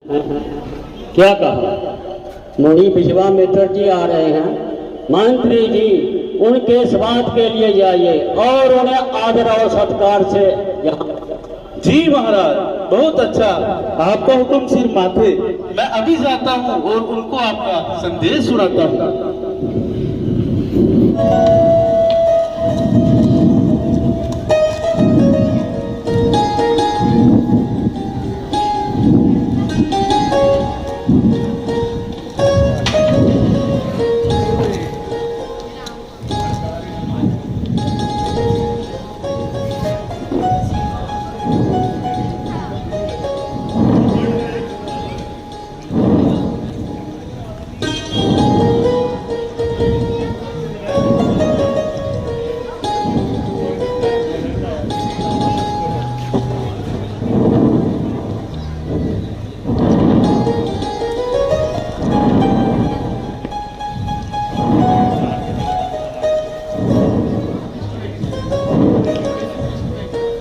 क्या कहा? मुनि विश्वा मित्र जी आ रहे हैं। मंत्री जी उनके स्वागत के लिए जाइए और उन्हें आदर और सत्कार से यहाँ। जी महाराज, बहुत अच्छा, आपका हुक्म सिर माथे। मैं अभी जाता हूँ और उनको आपका संदेश सुनाता हूँ।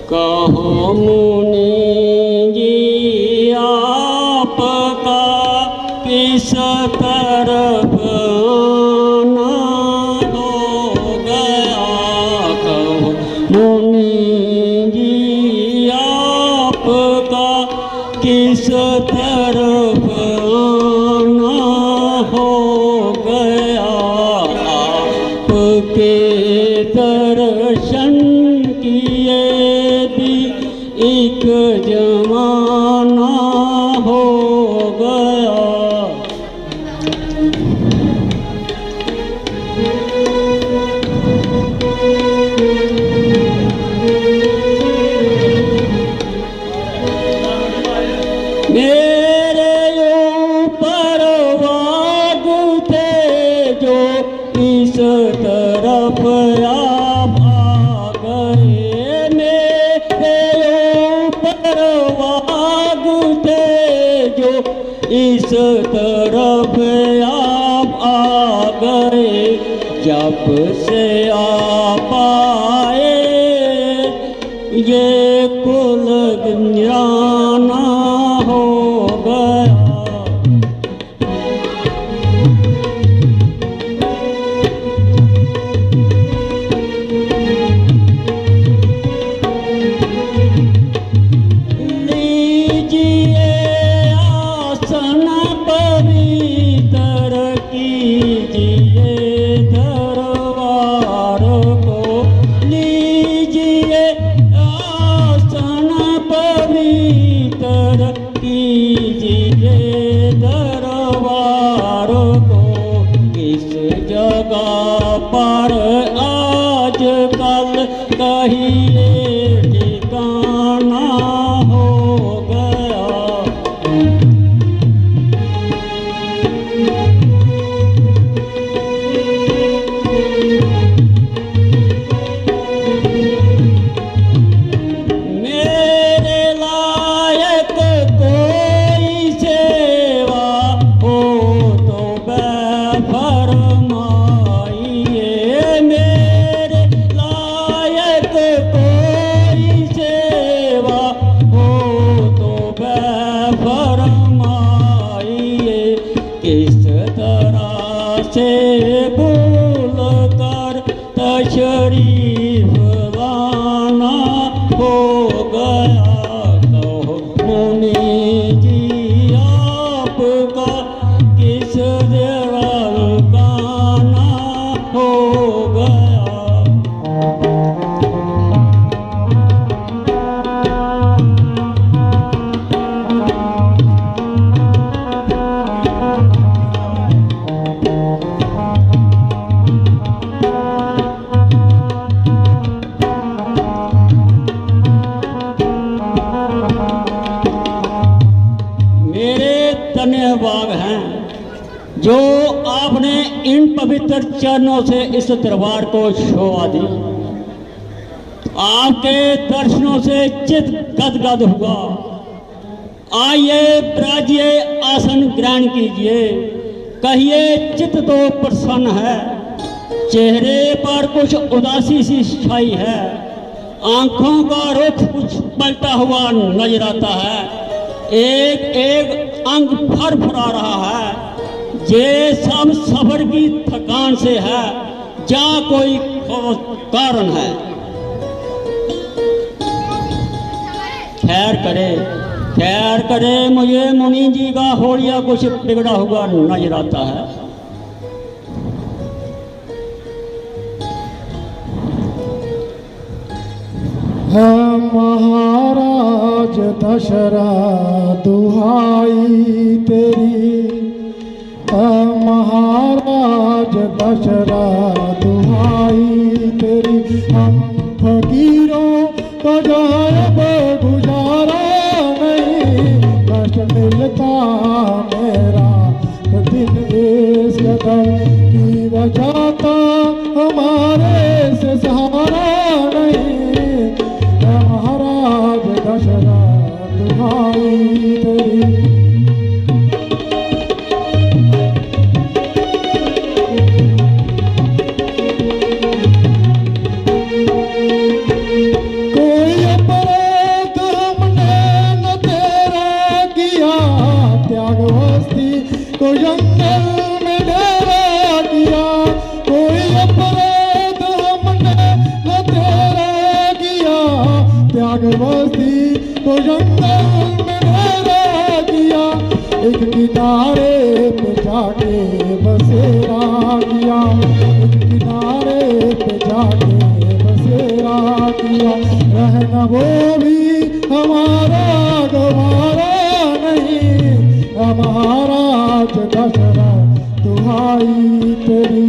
कहो मुनि जी आपका किस तरफ आना हो गया? कहो मुनि जी आपका किस तरफ आना हो गया? आपके दर्शन किए एक जमाना हो गया। मेरे ऊपर वाग थे जो इस तरफ आप आ गए। मेरे ऊपर वाग थे जो इस तरफ आप आ गए। जब से आप आए ये कुल जाना हो गया। लीजिए आसन पवित्र कीजिए दरबार को। लीजिए आसन पवित्र कीजिए दरबार को। इस जगह पर आज कल कहिए ठिकाना हो गया। मेरे लायक कोई सेवा हो तो फरमाइए। मेरे लायक कोई सेवा हो तो फरमाइए। किस तरह से भूल कर तशरीफ लाना हो गया। कहो मुनि जी आपका किस जगह गाना हो गया। धन्यवाद हैं जो आपने इन पवित्र चरणों से इस दरबार को शोभा दी। आपके दर्शनों से चित्त गदगद हुआ। आइए ब्राजिए आसन ग्रहण कीजिए। कहिए चित्त तो प्रसन्न है, चेहरे पर कुछ उदासी सी छाई है, आंखों का रुख कुछ पलटा हुआ नजर आता है। एक एक अंग फरफरा रहा है। ये सब सफर की थकान से है, जा कोई कारण है। खैर करे मुझे मुनि जी का होलिया कुछ बिगड़ा हुआ नजर आता है। महाराज दशरथ दुहाई तेरी, महाराज दशरथ दुहाई तेरी। हम फकीरों को जायब गुजारा नहीं, कष्ट मिलता मेरा तो दिन इस कदर की बचाता हमारे से सहारा नहीं। महाराज दशरथ दुहाई तेरी। कोई अपराध हमने न तेरा किया, त्यागवस्ती को जंगल में डेरा किया। कोई अपराध हमने न तेरा किया, त्यागवस्ती को जंगल में डेरा किया। एक किनारे पे जाके बसेरा किया, एक किनारे पे जाके बसेरा किया। रहना वो भी हमारा गवारा नहीं, महाराज दशरथ दुहाई तेरी।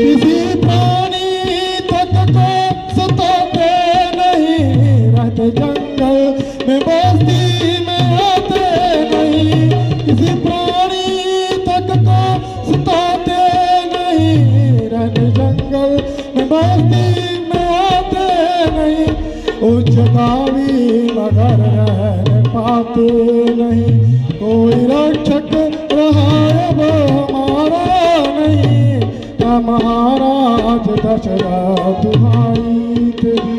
किसी प्राणी तक को सताते नहीं, रहते जंगल में बस्ती में आते नहीं। किसी प्राणी तक को सताते नहीं, रहते जंगल में बस्ती में आते नहीं। उच्च गावी मगर रह पाते नहीं, कोई रक्षक रहा अब हमारा नहीं। महाराज दशरथ दुहाई तेरी।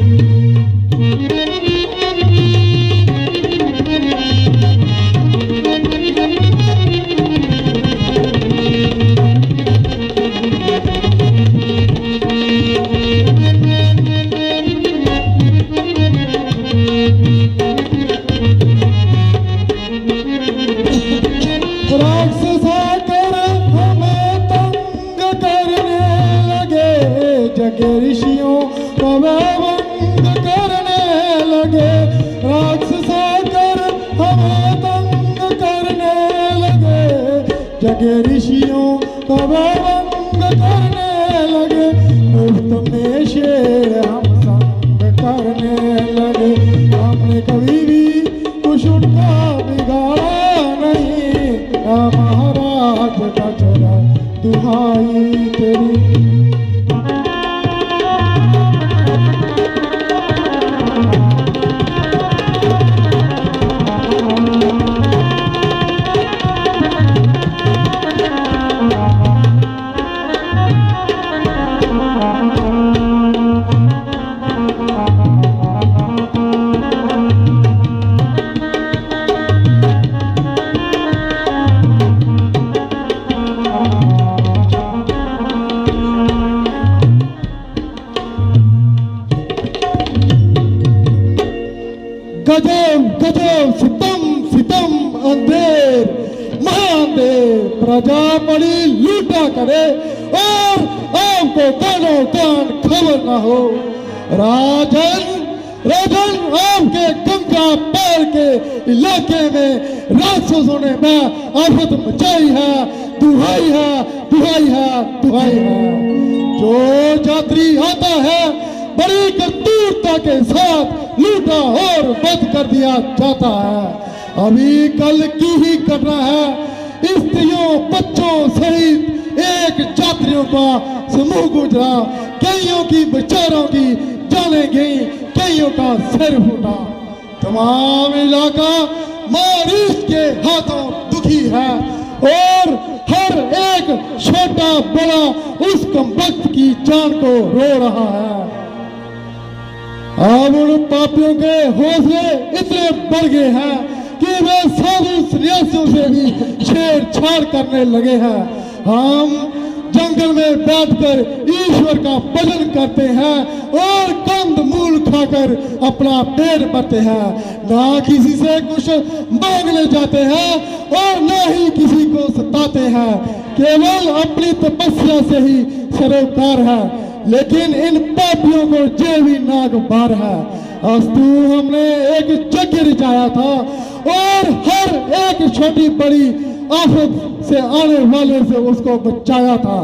राक्षस आकर हमें तंग करने लगे, जगे ऋषियों को भंग करने लगे। राक्षस आकर हमें तंग करने लगे, जगे ऋषियों को भंग करने लगे। मुफ्त में शेर हम संग करने लगे, हमने कभी भी कुछ उनका बिगाड़ा नहीं। महाराज दशरथ दुहाई तेरी। गजब गजब सितम सितम अंधेर महाअंधेर, प्रजा बड़ी लूटा करे और आपको कानो कान खबर न हो। राजन राजन आपके गंगा पैर के इलाके में राक्षसों ने आफत मचाई है। दुहाई है दुहाई है दुहाई है। जो यात्री आता है बड़ी कठोरता के साथ लूटा और बंद कर दिया जाता है। अभी कल की ही घटना है। स्त्रियों बच्चों सहित एक यात्रियों का समूह गुजरा, कईयों की बेचारों की जाने गई, कईयों का सिर फूटा। तमाम इलाका मारिश के हाथों दुखी है और हर एक छोटा बड़ा उस कमबख्त की जान को रो रहा है। अब उन पापियों के हौसले इतने बढ़ गए हैं कि वे साधु सन्यासियों से भी छेड़छाड़ करने लगे हैं। हम जंगल में बैठकर ईश्वर का भजन करते हैं और कंद मूल खाकर अपना पेट भरते हैं, ना किसी से कुछ मांगने जाते हैं और ना ही किसी को सताते हैं, केवल अपनी तपस्या से ही सरोकार है। लेकिन इन पापियों को जेल भी नाक बार है। अस्तु हमने एक यज्ञ रचाया था और हर एक छोटी बड़ी आफत से आने वाले से उसको बचाया था।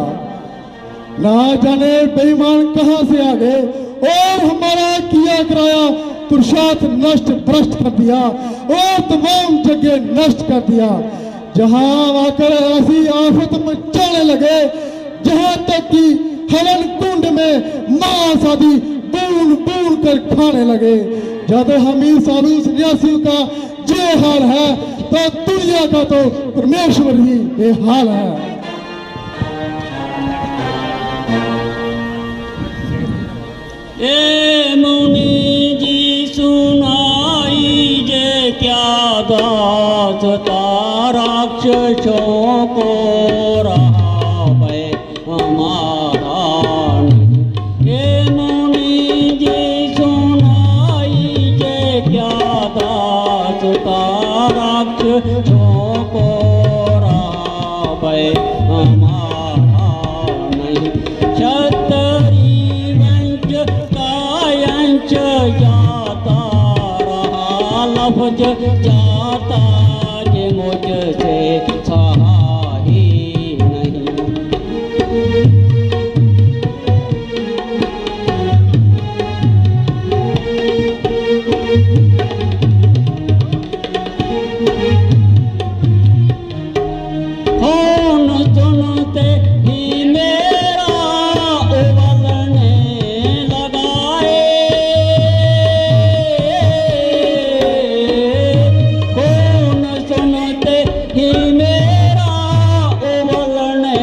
ना जाने बेईमान कहां से आ गए और हमारा किया कराया पुरुषार्थ नष्ट भ्रष्ट कर दिया और तमाम जगह नष्ट कर दिया। जहां आकर ऐसी आफत मचाने लगे जहां तक कि हवन कुंड में मांस आदि बूंद बूंद कर खाने लगे। जब हम ही साधु सन्यासियों का ये हाल है तो दुनिया का तो परमेश्वर ही ये हाल है। ए मुनि जी सुनाई जे क्या दास राक्षसों को रहा भय हमारा नहीं। ए मुनि जी सुनाई जे क्या दास राक्षसों को रहा भय हमारा नहीं। क्षत्रिय वंश कायंच जाता रहा लफ्ज जाता जे मुझसे सहा ही नहीं। कौन सुनते ही मेरा उबलने लगाए। कौन सुनते ही मेरा उबलने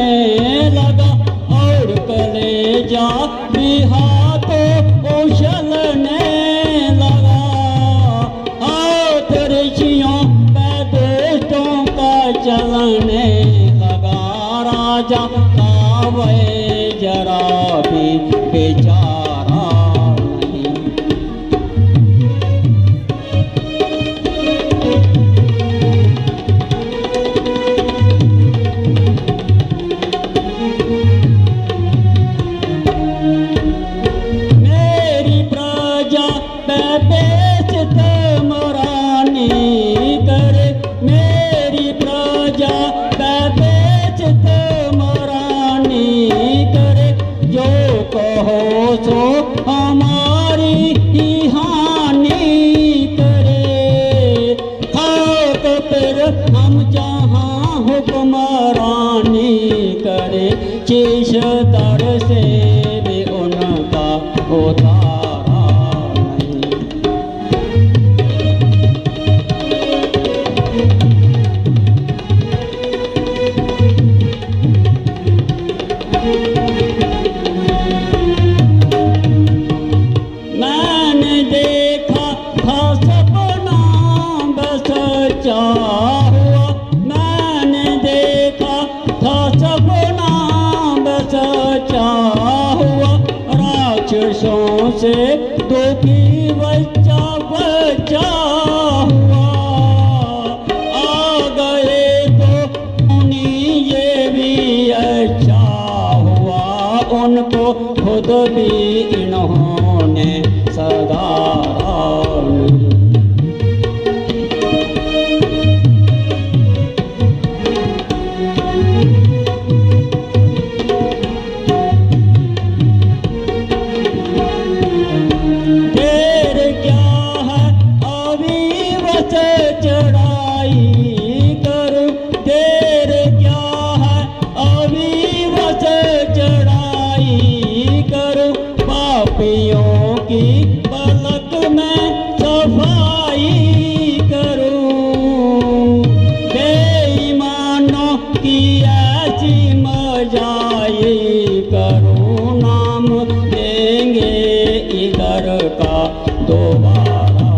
लगा और कलेजा भी हाथों उछलने लगा। हाथ ऋषियों पे दोस्तों का चलने लगा। राजा का वह जरा भी बेचारा नहीं। मेरी प्रजा पे बेइज्जत मरानी करे। मेरी प्रजा पे बेइज्जत मरानी करे। जो कहो सो हमारी ही हानि करे। खाक पर हम जहाँ हुक्मरानी करे। शीश दर से भी उनका उतारा नहीं। मैंने देखा था सपना बस सच्चा हुआ। मैंने देखा था सपना बस सच्चा हुआ। राक्षसों से दुखी बच्चा बच्चा हुआ। आ गए तो मुनि ये भी अच्छा हुआ। उनको खुद भी इन्होंने सदारा नहीं। देर क्या है अभी बस चढ़ाई करूं। देर क्या है अभी बस चढ़ाई करूं। की पलक में सफाई करूं, बेईमानों की ऐसी मजाई करूं, नाम देंगे इधर का दोबारा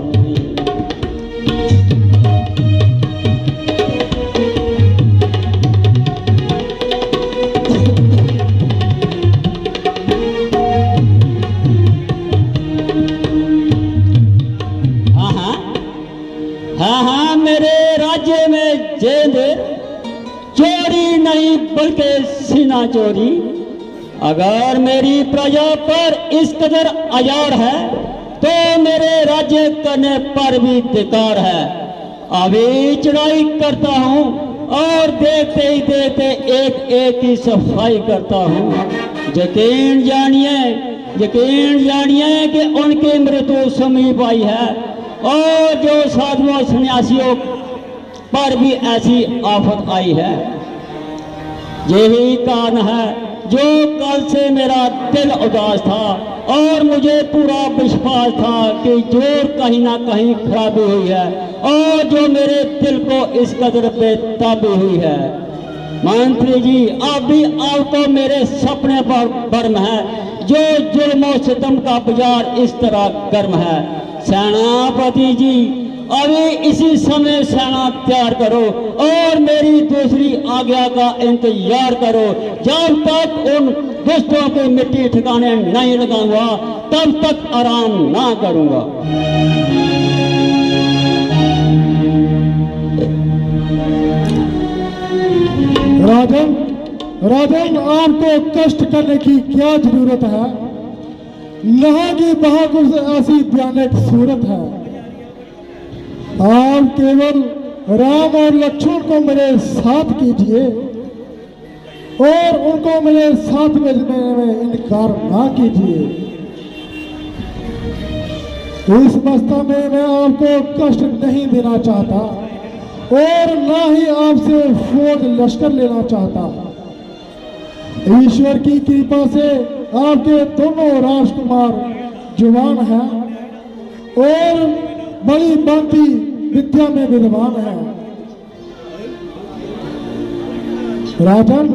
नहीं। हाँ, मेरे राज्य में जेद चोरी नहीं बल्कि सीना चोरी। अगर मेरी प्रजा पर इस कदर अजाड़ है तो मेरे राज्य करने पर भी धिक्कार है। अभी चढ़ाई करता हूँ और देखते ही देखते एक एक की सफाई करता हूँ। यकीन जानिए कि उनकी मृत्यु समीप आई है और जो साधुओं सन्यासियों पर भी ऐसी आफत आई है। यही कारण है जो कल से मेरा दिल उदास था और मुझे पूरा विश्वास था कि जोर कहीं ना कहीं खराबी हुई है और जो मेरे दिल को इस कदर बेताबी हुई है। मंत्री जी, अभी आपको मेरे सपने पर भ्रम है, जो जुल्म सितम का बाजार इस तरह गर्म है। सेनापति जी, अभी इसी समय सेना तैयार करो और मेरी दूसरी आज्ञा का इंतजार करो। जब तक उन दुष्टों की मिट्टी ठिकाने नहीं लगाऊंगा तब तक आराम ना करूंगा। राजन, आपको कष्ट करने की क्या जरूरत है? यहाँ की बहुत ऐसी भयानक सूरत है। आप केवल राम और लक्ष्मण को मेरे साथ कीजिए और उनको मेरे साथ भेजने में इनकार ना कीजिए। इस अवस्था में मैं आपको कष्ट नहीं देना चाहता और ना ही आपसे फौज लश्कर लेना चाहता। ईश्वर की कृपा से आपके दोनों राजकुमार जवान हैं और बड़ी भांति विद्या में विद्वान है। राजन,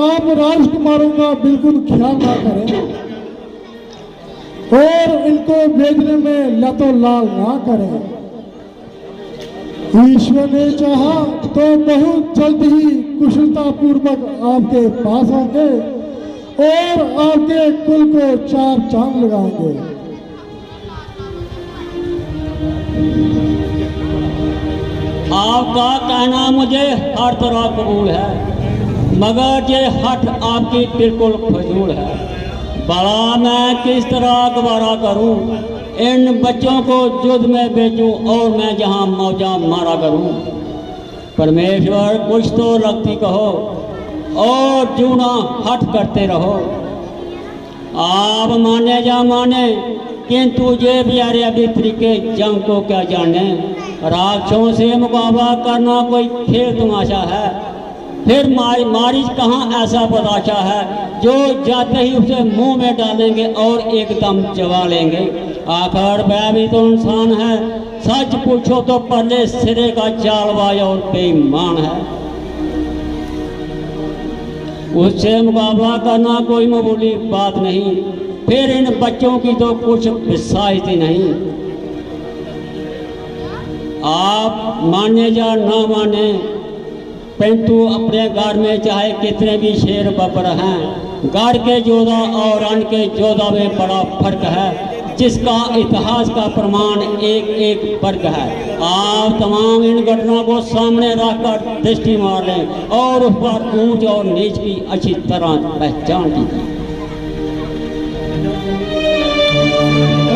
आप राजकुमारों का बिल्कुल ख्याल ना करें और इनको भेजने में लतोलाल ना करें। ईश्वर ने चाहा तो बहुत जल्द ही कुशलता पूर्वक आपके पास होंगे और आपके कुल को चार चांद लगाएंगे। आपका कहना मुझे हर तरह कबूल है, मगर ये हठ आपकी बिल्कुल फजूल है। बड़ा मैं किस तरह गवारा करूं, इन बच्चों को युद्ध में बेचूं और मैं जहां मौजा मारा करूं। परमेश्वर कुछ तो लगती कहो और जूना हठ करते रहो। आप माने जा माने, किंतु ये प्यारे अभी तरीके जंग को क्या जाने। राक्षसों से मुकाबला करना कोई खेल तमाशा है, फिर मारिच कहाँ ऐसा पताशा है जो जाते ही उसे मुंह में डालेंगे और एकदम चबा लेंगे। आखिर वह भी तो इंसान है, सच पूछो तो पहले सिरे का चालबाज और बेईमान है। उससे मुकाबला करना कोई मामूली बात नहीं, फिर इन बच्चों की तो कुछ विसाइत ही नहीं। आप माने या ना माने, परंतु अपने घर में चाहे कितने भी शेर बबर हैं, घर के जोधा और अन्न के जोधा में बड़ा फर्क है, जिसका इतिहास का प्रमाण एक एक वर्ग है। आप तमाम इन घटनाओं को सामने रखकर दृष्टि मार लें और उस पर ऊंच और नीच की अच्छी तरह पहचान कीजिए।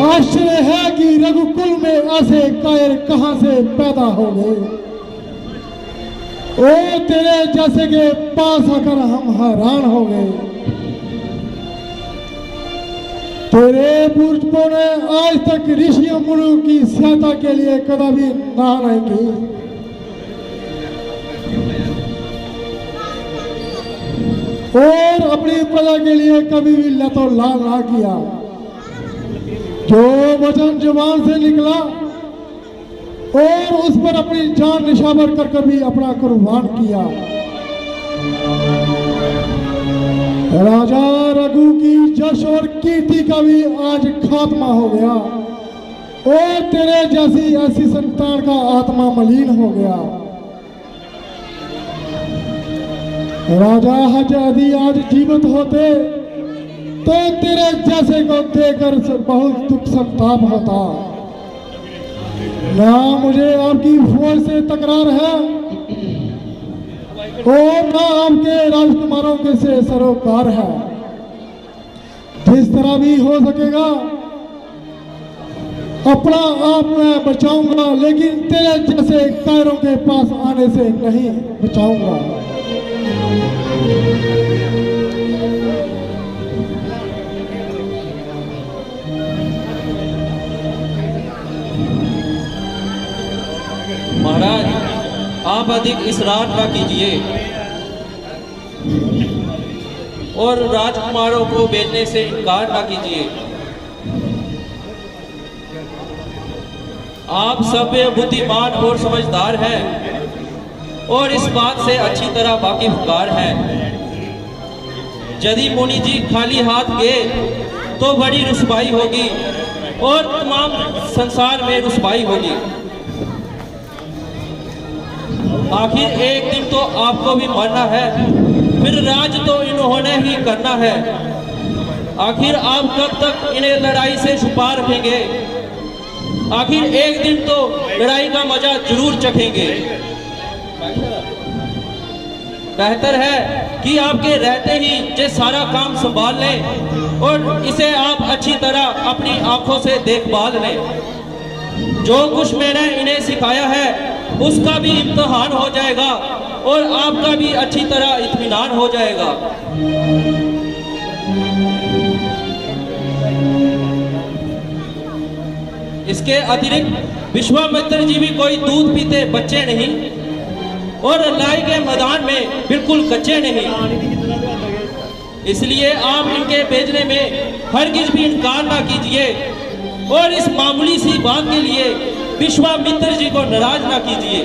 आश्चर्य है कि रघुकुल में ऐसे कायर कहां से पैदा हो गए। ओ तेरे जैसे के पास आकर हम हैरान हो गए। तेरे पुरुषों ने आज तक ऋषियों मुनियों की सहायता के लिए कभी ना नहीं की, और अपनी प्रजा के लिए कभी भी लतो लाल ना किया। जो वचन जुबान से निकला और उस पर अपनी जान निशावर कर कभी अपना कुर्बान किया। राजा रघु की जश और कीर्ति का भी आज खात्मा हो गया और तेरे जैसी ऐसी संतान का आत्मा मलिन हो गया। राजा हज यदि आज जीवित होते तो तेरे जैसे को देखकर बहुत दुख संताप होता। ना मुझे आपकी फौज से तकरार है और ना आपके राजकुमारों के से सरोकार है। जिस तरह भी हो सकेगा अपना आप मैं बचाऊंगा, लेकिन तेरे जैसे कायरों के पास आने से नहीं बचाऊंगा। महाराज, आप अधिक इसरार न कीजिए और राजकुमारों को भेजने से इनकार न कीजिए। आप सभ्य, बुद्धिमान और समझदार हैं और इस बात से अच्छी तरह वाकिफगार हैं। यदि मुनि जी खाली हाथ गए तो बड़ी रुसवाई होगी और तमाम संसार में रुसवाई होगी। आखिर एक दिन तो आपको भी मरना है, फिर राज तो इन्होंने ही करना है। आखिर आप कब तक इन्हें लड़ाई से छुपा रखेंगे? आखिर एक दिन तो लड़ाई का मजा जरूर चखेंगे। बेहतर है कि आपके रहते ही ये सारा काम संभाल लें और इसे आप अच्छी तरह अपनी आंखों से देखभाल लें। जो कुछ मैंने इन्हें सिखाया है उसका भी इम्तिहान हो जाएगा और आपका भी अच्छी तरह इत्मीनान हो जाएगा। इसके अतिरिक्त विश्वामित्र जी भी कोई दूध पीते बच्चे नहीं और लड़ाई के मैदान में बिल्कुल कच्चे नहीं। इसलिए आप इनके भेजने में हरगिज भी इनकार ना कीजिए और इस मामूली सी बात के लिए विश्वामित्र जी को नाराज ना कीजिए।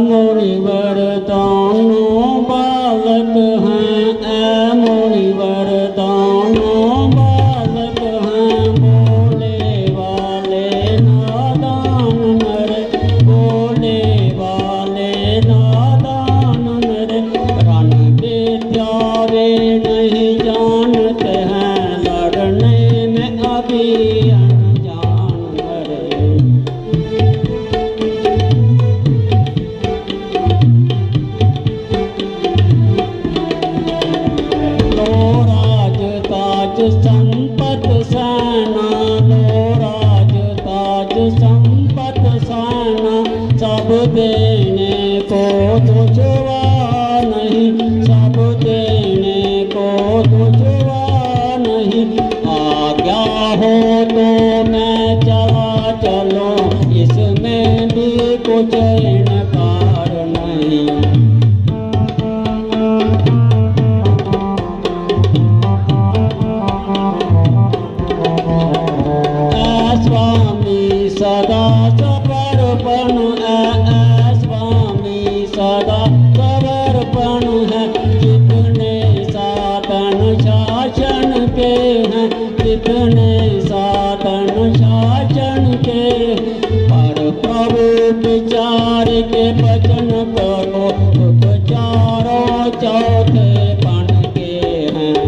मुनिवर दोनों बालक हैं, मुनिवर दोनों बालक हैं। बोले वाले नादान नर, बोले वाले नादान नर। रण विद्या वे नहीं जानते हैं, लड़ने में अभी अनजान नर। संपत सेना लो राज ताज संपत सेना, सब देने को तुझवा नहीं, सब देने को तुझवा नहीं। आज्ञा हो तो मैं चला चलो, इसमें भी कुछ इनकार नहीं। सदा समर्पण है, स्वामी सदा समर्पण है। कितने साधन शासन के हैं, कितने साधन शासन के। पर प्रभु विचार के वचन करो, तुम चारों चौथे बन के हैं।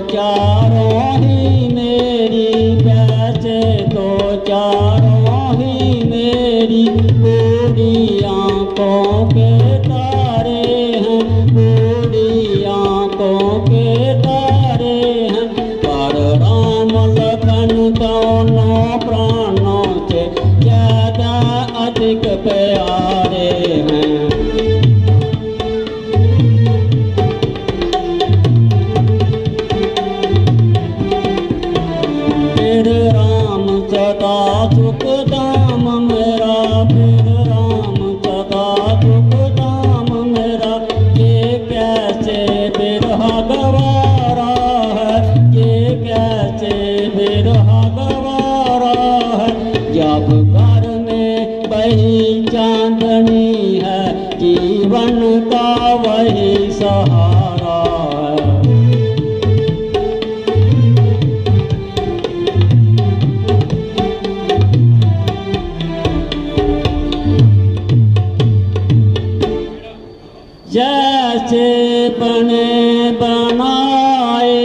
चारों ही मेरी, वैसे तो चारों ही मेरी। बूढ़ी आंखों के तारे हैं, बूढ़ी आंखों के तारे हैं। पर राम लखन तो बने बनाए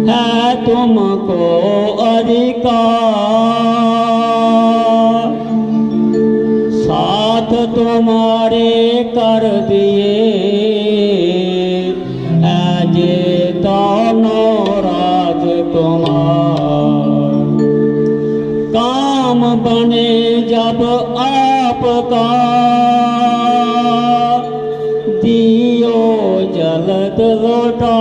है तुमको अधिकार, साथ तुम्हारे कर दिए ऐजे दोनों राजकुमार। काम बने जब आपका दियो जलद लौटा,